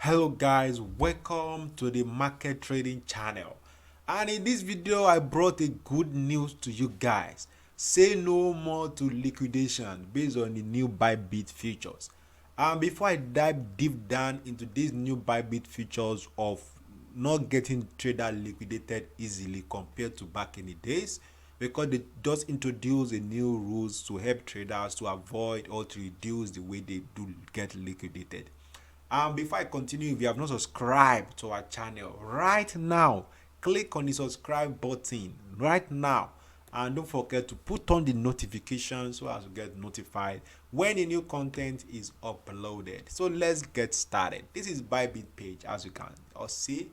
Hello guys, welcome to the market trading channel, and in this video I brought a good news to you guys. Say no more to liquidation based on the new Bybit features. And before I dive deep down into these new Bybit features of not getting trader liquidated easily compared to back in the days, because they just introduce a new rules to help traders to avoid or to reduce the way they do get liquidated. And before I continue, if you have not subscribed to our channel right now, click on the subscribe button right now, and don't forget to put on the notification so as to get notified when a new content is uploaded. So let's get started. This is Bybit page, as you can see.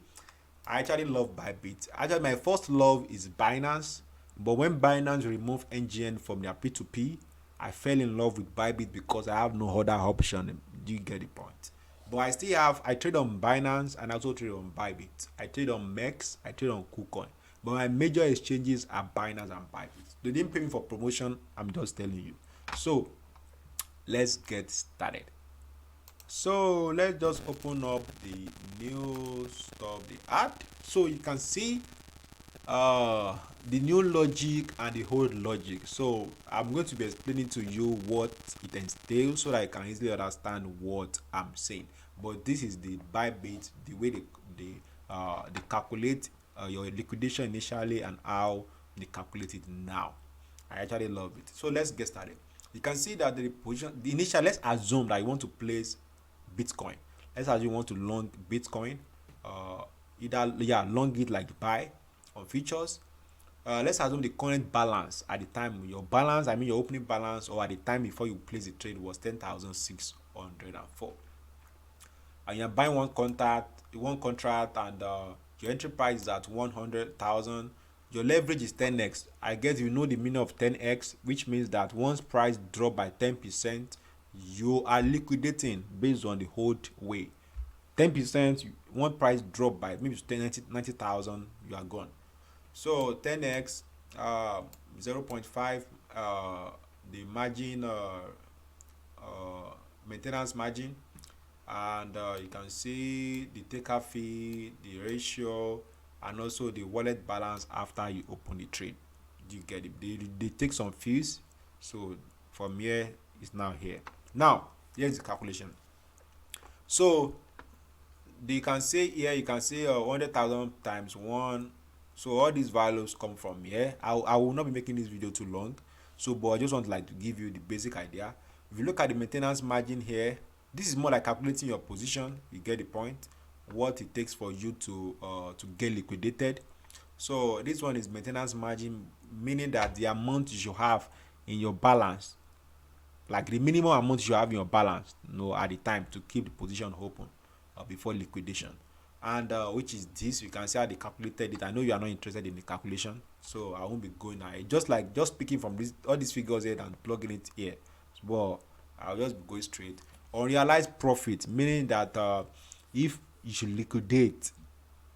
I actually love Bybit. Actually, my first love is Binance, but when Binance removed NGN from their P2P, I fell in love with Bybit because I have no other option. Do you get the point? But I trade on Binance and I also trade on Bybit. I trade on MEX, I trade on KuCoin. But my major exchanges are Binance and Bybit. They didn't pay me for promotion, I'm just telling you. So let's get started. So let's just open up the new stuff they add. So you can see the new logic and the old logic. So I'm going to be explaining to you what it entails so that I can easily understand what I'm saying. But this is the Bybit, the way they calculate your liquidation initially and how they calculate it now. I actually love it. So let's get started. You can see that the position, the initial, let's assume that you want to place Bitcoin. Let's assume you want to long Bitcoin. Long it like buy on features. Let's assume the current balance at the time, your balance, I mean your opening balance, or at the time before you place the trade was 10,604. And you're buying one contract, and your entry price is at 100,000. Your leverage is 10x. I guess you know the meaning of 10x, which means that once price drop by 10%, you are liquidating based on the hold way. 10%, one price drop by maybe 90,000, you are gone. So 10x, 0.5, the margin, maintenance margin, and you can see the taker fee, the ratio, and also the wallet balance after you open the trade. You get it? They take some fees. So from here, it's now here. Now here's the calculation. So you can say here, you can say 100,000 times 1. So all these values come from here. I will not be making this video too long, so but I just want to give you the basic idea. If you look at the maintenance margin here, this is more like calculating your position. You get the point, what it takes for you to get liquidated. So this one is maintenance margin, meaning that the amount you should have in your balance, like the minimum amount you have in your balance, at the time to keep the position open before liquidation. And which is this. You can see how they calculated it. I know you are not interested in the calculation, so I won't be going now. Just picking from all these figures here and plugging it here. But I'll just be going straight. Unrealized profit, meaning that if you should liquidate,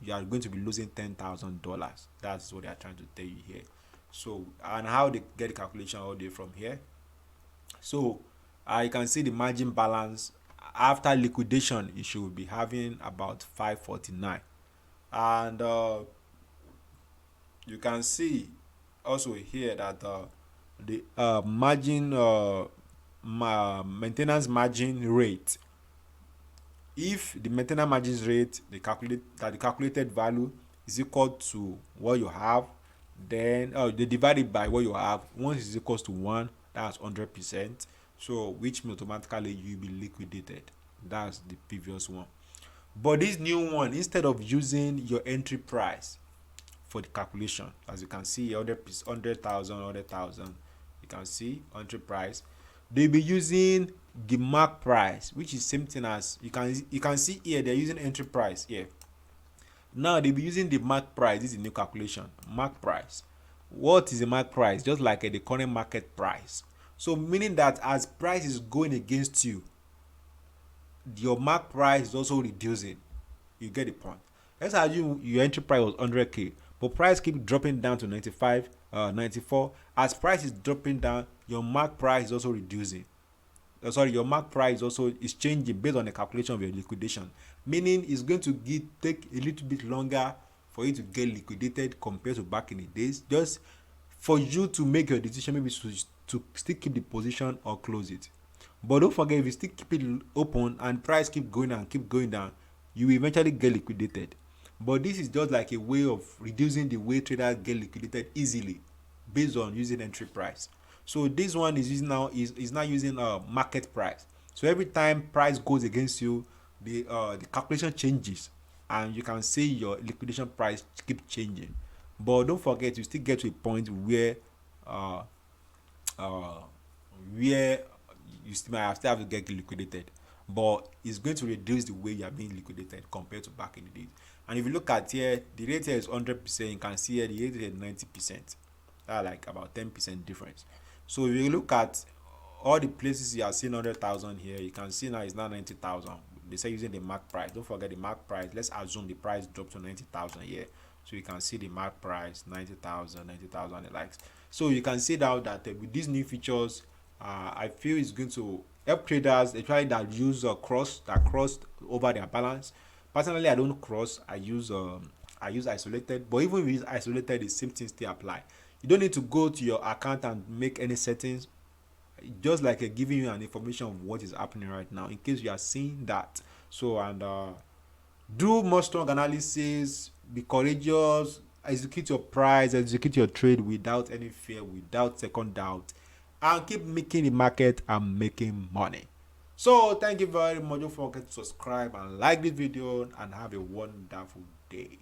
you are going to be losing $10,000. That's what they are trying to tell you here. So, and how they get the calculation all day from here. So you can see the margin balance after liquidation, you should be having about 549. And you can see also here that the margin maintenance margin rate, if the maintenance margin rate, the calculated value is equal to what you have, then they divide it by what you have. Once is equals to 1, that's 100%. So which means automatically you'll be liquidated. That's the previous one. But this new one, instead of using your entry price for the calculation, as you can see, 100,000, you can see entry price, they'll be using the mark price, which is same thing as you can see here. They're using entry price here. Now they'll be using the mark price. This is the new calculation. Mark price. What is the mark price? Just like the current market price. So meaning that as price is going against you, your mark price is also reducing. You get the point. Let's assume your entry price was 100k, but price keep dropping down to 94. As price is dropping down, your mark price is also reducing. sorry, your mark price also is changing based on the calculation of your liquidation, meaning it's going to take a little bit longer for you to get liquidated compared to back in the days, just for you to make your decision, maybe to still keep the position or close it. But don't forget, if you still keep it open and price keep going and keep going down, you will eventually get liquidated. But this is just like a way of reducing the way traders get liquidated easily based on using entry price. So this one is using now is now using market price. So every time price goes against you, the calculation changes, and you can see your liquidation price keep changing. But don't forget, you still get to a point uh, uh, where you still might still have to get liquidated, but it's going to reduce the way you are being liquidated compared to back in the days. And if you look at here, the rate here is 100%. You can see here the rate is 90%. That's like about 10% difference. So if you look at all the places you are seeing 100,000 here, you can see now it's now 90,000. They say using the mark price. Don't forget the mark price. Let's assume the price dropped to 90,000 here. So you can see the mark price 90,000, 90,000 the likes. So you can see now that with these new features, I feel it's going to help traders, especially that use crossed over their balance. Personally, I don't cross. I use isolated. But even with isolated, the same thing still apply. You don't need to go to your account and make any settings. Just like giving you an information of what is happening right now in case you are seeing that. So, and do more strong analysis, be courageous, execute your price, execute your trade without any fear, without second doubt, and keep making the market and making money. So thank you very much. Don't forget to subscribe and like this video, and have a wonderful day.